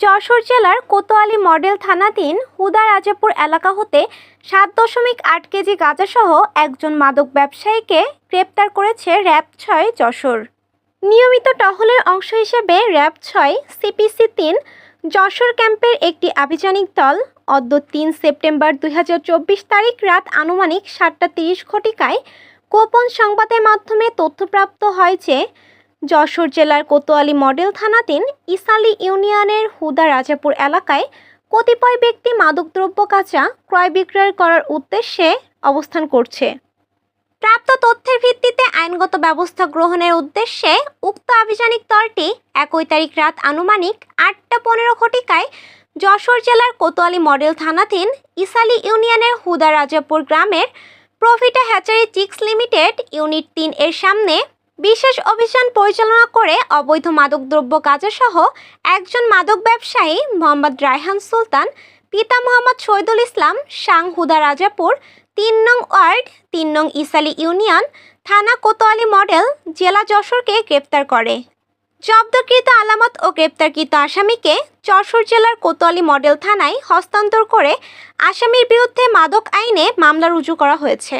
যশোর জেলার কোতোয়ালি মডেল থানাধীন হুদা রাজাপুর এলাকা হতে 7.8 কেজি গাঁজাসহ একজন মাদক ব্যবসায়ীকে গ্রেপ্তার করেছে র্যাব-6 যশোর। নিয়মিত টহলের অংশ হিসেবে র্যাব-6 সিপিসি-3 যশোর ক্যাম্পের একটি আভিযানিক দল অদ্য 3 সেপ্টেম্বর 2024 তারিখ রাত আনুমানিক 7:30 ঘটিকায় গোপন সংবাদের মাধ্যমে তথ্যপ্রাপ্ত হয় যে যশোর জেলার কোতোয়ালি মডেল থানাধীন ইসালি ইউনিয়নের হুদা রাজাপুর এলাকায় কতিপয় ব্যক্তি মাদকদ্রব্য কাঁচা ক্রয় বিক্রয় করার উদ্দেশ্যে অবস্থান করছে। প্রাপ্ত তথ্যের ভিত্তিতে আইনগত ব্যবস্থা গ্রহণের উদ্দেশ্যে উক্ত আভিযানিক দলটি 1 তারিখ রাত আনুমানিক 8:15 ঘটিকায় যশোর জেলার কোতোয়ালি মডেল থানাধীন ইসালি ইউনিয়নের হুদা রাজাপুর গ্রামের Provita hatchery chicks limited unit 3 এর সামনে বিশেষ অভিযান পরিচালনা করে অবৈধ মাদকদ্রব্য গাঁজাসহ একজন মাদক ব্যবসায়ী মোহাম্মদ রায়হান সুলতান, পিতা মোহাম্মদ শহীদুল ইসলাম, সাং হুদা রাজাপুর, 3 নং ওয়ার্ড, 3 নং ইসালি ইউনিয়ন, থানা কোতোয়ালি মডেল, জেলা যশোরকে গ্রেপ্তার করে। জব্দকৃত আলামত ও গ্রেপ্তারকৃত আসামিকে যশোর জেলার কোতোয়ালি মডেল থানায় হস্তান্তর করে আসামির বিরুদ্ধে মাদক আইনে মামলা রুজু করা হয়েছে।